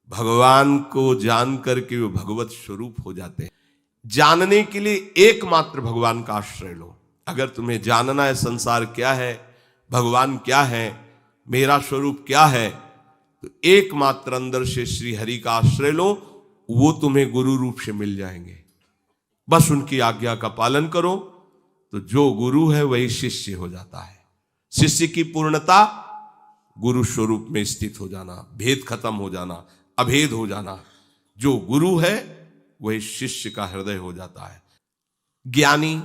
भगवान को जान करके वो भगवत स्वरूप हो जाते हैं। जानने के लिए एकमात्र भगवान का आश्रय लो। अगर तुम्हें जानना है संसार क्या है, भगवान क्या है, मेरा स्वरूप क्या है, तो एकमात्र अंदर से श्री हरि का आश्रय लो। वो तुम्हें गुरु रूप से मिल जाएंगे। बस उनकी आज्ञा का पालन करो तो जो गुरु है वही शिष्य हो जाता है। शिष्य की पूर्णता गुरु स्वरूप में स्थित हो जाना, भेद खत्म हो जाना, अभेद हो जाना। जो गुरु है वही शिष्य का हृदय हो जाता है। ज्ञानी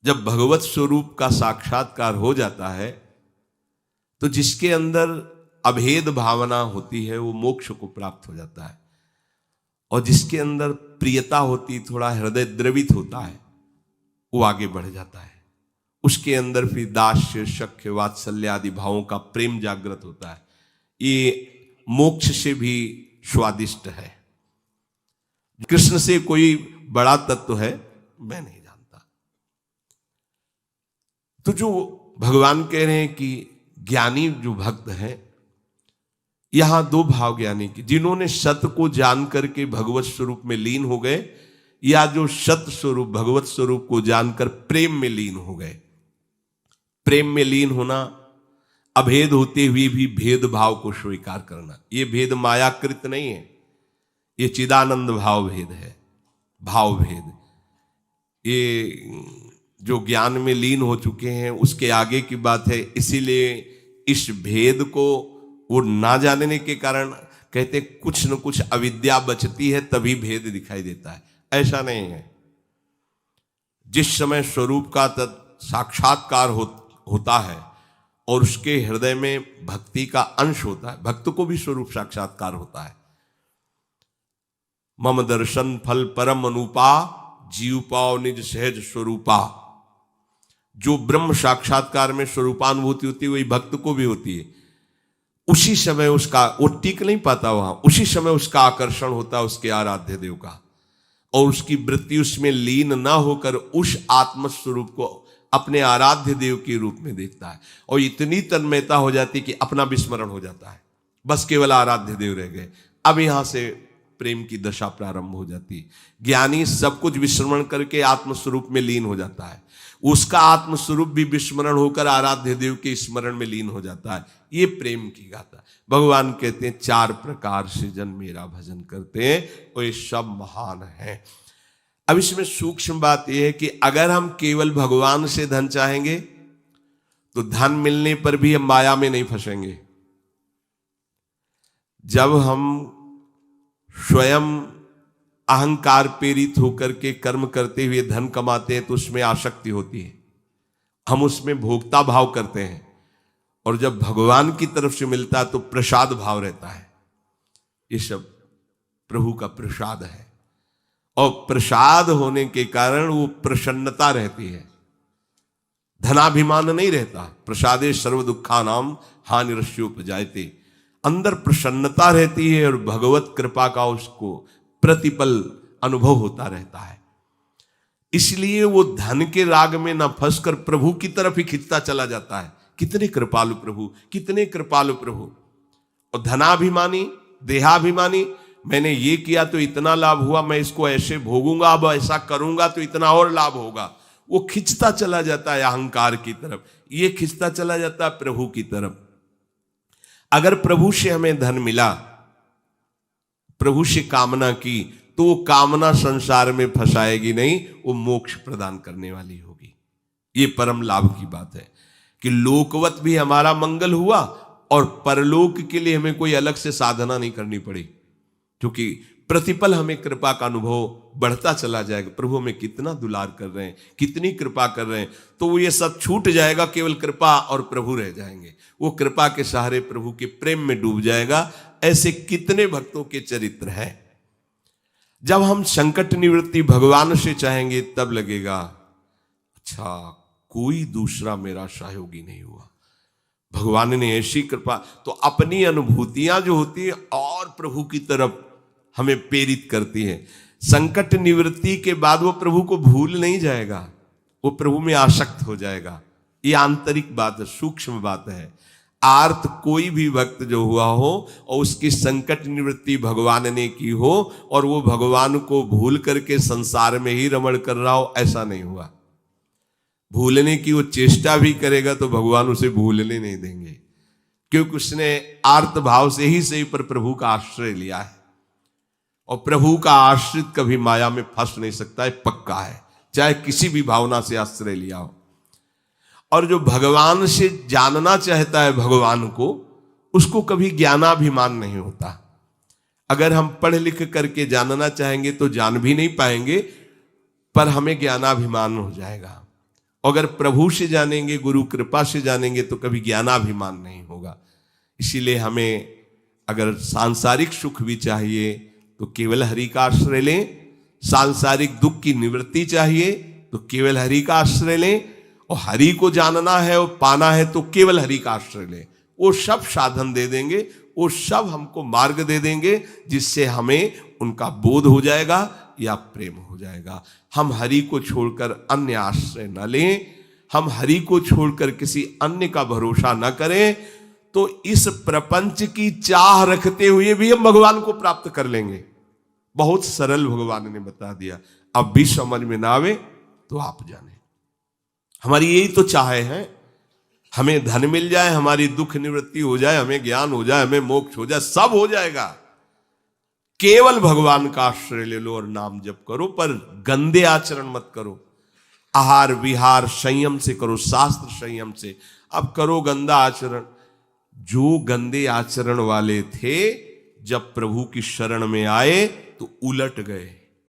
जब भगवत स्वरूप का साक्षात्कार हो जाता है तो जिसके अंदर अभेद भावना होती है वो मोक्ष को प्राप्त हो जाता है, और जिसके अंदर प्रियता होती, थोड़ा हृदय द्रवित होता है, वो आगे बढ़ जाता है। उसके अंदर फिर दास्य, शक्य, वात्सल्य आदि भावों का प्रेम जागृत होता है। ये मोक्ष से भी स्वादिष्ट है। कृष्ण से कोई बड़ा तत्व है मैं नहीं जानता। तो जो भगवान कह रहे हैं कि ज्ञानी जो भक्त हैं, यहां दो भाव ज्ञानी की, जिन्होंने सत्य को जान करके भगवत स्वरूप में लीन हो गए, या जो सत्य स्वरूप भगवत स्वरूप को जानकर प्रेम में लीन हो गए। प्रेम में लीन होना, अभेद होते हुए भी भेद भाव को स्वीकार करना। ये भेद मायाकृत नहीं है, ये चिदानंद भाव भेद है, भाव भेद। ये जो ज्ञान में लीन हो चुके हैं उसके आगे की बात है। इसीलिए इस भेद को वो ना जानने के कारण कहते कुछ न कुछ अविद्या बचती है तभी भेद दिखाई देता है। ऐसा नहीं है। जिस समय स्वरूप का साक्षात्कार होता है और उसके हृदय में भक्ति का अंश होता है, भक्त को भी स्वरूप साक्षात्कार होता है। मम दर्शन फल परम अनुपा, जीव पाओ निज सहज स्वरूपा। जो ब्रह्म साक्षात्कार में स्वरूपानुभूति होती है वही भक्त को भी होती है। उसी समय उसका, वो टिक नहीं पाता वहां, उसी समय उसका आकर्षण होता है उसके आराध्य देव का, और उसकी वृत्ति उसमें लीन ना होकर उस आत्मस्वरूप को अपने आराध्य देव के रूप में देखता है, और इतनी तन्मयता हो जाती कि अपना विस्मरण हो जाता है। बस केवल आराध्य देव रह गए। अब यहां से प्रेम की दशा प्रारंभ हो जाती है। ज्ञानी सब कुछ विस्मरण करके आत्मस्वरूप में लीन हो जाता है। उसका आत्मस्वरूप भी विस्मरण होकर आराध्य देव के स्मरण में लीन हो जाता है। ये प्रेम की गाथा। भगवान कहते हैं 4 प्रकार से जन मेरा भजन करते हैं और ये सब महान है। अब इसमें सूक्ष्म बात यह है कि अगर हम केवल भगवान से धन चाहेंगे तो धन मिलने पर भी हम माया में नहीं फंसेंगे। जब हम स्वयं अहंकार प्रेरित होकर के कर्म करते हुए धन कमाते हैं तो उसमें आसक्ति होती है, हम उसमें भोक्ता भाव करते हैं, और जब भगवान की तरफ से मिलता है तो प्रसाद भाव रहता है। ये सब प्रभु का प्रसाद है, और प्रसाद होने के कारण वो प्रसन्नता रहती है, धनाभिमान नहीं रहता। प्रसादे सर्व दुखानाम हानिरस्योपजायते। अंदर प्रसन्नता रहती है और भगवत कृपा का उसको प्रतिपल अनुभव होता रहता है। इसलिए वो धन के राग में ना फंसकर प्रभु की तरफ ही खिंचता चला जाता है। कितने कृपालु प्रभु, कितने कृपालु प्रभु। और धनाभिमानी, देहाभिमानी, मैंने ये किया तो इतना लाभ हुआ, मैं इसको ऐसे भोगूंगा, अब ऐसा करूंगा तो इतना और लाभ होगा। वो खिंचता चला जाता है अहंकार की तरफ, ये खिंचता चला जाता है प्रभु की तरफ। अगर प्रभु से हमें धन मिला, प्रभु से कामना की, तो वो कामना संसार में फंसाएगी नहीं, वो मोक्ष प्रदान करने वाली होगी। ये परम लाभ की बात है कि लोकवत भी हमारा मंगल हुआ और परलोक के लिए हमें कोई अलग से साधना नहीं करनी पड़ी, क्योंकि प्रतिपल हमें कृपा का अनुभव बढ़ता चला जाएगा। प्रभु हमें कितना दुलार कर रहे हैं, कितनी कृपा कर रहे हैं, तो वो ये सब छूट जाएगा, केवल कृपा और प्रभु रह जाएंगे। वो कृपा के सहारे प्रभु के प्रेम में डूब जाएगा। ऐसे कितने भक्तों के चरित्र हैं। जब हम संकट निवृत्ति भगवान से चाहेंगे तब लगेगा अच्छा कोई दूसरा मेरा सहयोगी नहीं हुआ, भगवान ने ऐसी कृपा। तो अपनी अनुभूतियां जो होती है और प्रभु की तरफ हमें प्रेरित करती है। संकट निवृत्ति के बाद वो प्रभु को भूल नहीं जाएगा, वो प्रभु में आसक्त हो जाएगा। ये आंतरिक बात है, सूक्ष्म बात है। आर्त कोई भी भक्त जो हुआ हो और उसकी संकट निवृत्ति भगवान ने की हो और वो भगवान को भूल करके संसार में ही रमण कर रहा हो, ऐसा नहीं हुआ। भूलने की वो चेष्टा भी करेगा तो भगवान उसे भूलने नहीं देंगे, क्योंकि उसने आर्त भाव से ही सही पर प्रभु का आश्रय लिया है। और प्रभु का आश्रित कभी माया में फंस नहीं सकता है, पक्का है, चाहे किसी भी भावना से आश्रय लिया हो। और जो भगवान से जानना चाहता है भगवान को, उसको कभी ज्ञानाभिमान नहीं होता। अगर हम पढ़ लिख करके जानना चाहेंगे तो जान भी नहीं पाएंगे, पर हमें ज्ञानाभिमान हो जाएगा। अगर प्रभु से जानेंगे, गुरु कृपा से जानेंगे तो कभी ज्ञानाभिमान नहीं होगा। इसीलिए हमें अगर सांसारिक सुख भी चाहिए तो केवल हरि का आश्रय लें, सांसारिक दुख की निवृत्ति चाहिए तो केवल हरि का आश्रय लें, और हरि को जानना है और पाना है तो केवल हरि का आश्रय लें। वो सब साधन दे देंगे, वो सब हमको मार्ग दे देंगे, जिससे हमें उनका बोध हो जाएगा या प्रेम हो जाएगा। हम हरि को छोड़कर अन्य आश्रय न लें, हम हरि को छोड़कर किसी अन्य का भरोसा न करें, तो इस प्रपंच की चाह रखते हुए भी हम भगवान को प्राप्त कर लेंगे। बहुत सरल भगवान ने बता दिया। अब भी समझ में ना आवे तो आप जाने। हमारी यही तो चाह है, हमें धन मिल जाए, हमारी दुख निवृत्ति हो जाए, हमें ज्ञान हो जाए, हमें मोक्ष हो जाए, सब हो जाएगा। केवल भगवान का आश्रय ले लो और नाम जप करो, पर गंदे आचरण मत करो। आहार विहार संयम से करो, शास्त्र संयम से। अब करो गंदा आचरण। जो गंदे आचरण वाले थे जब प्रभु की शरण में आए तो उलट गए।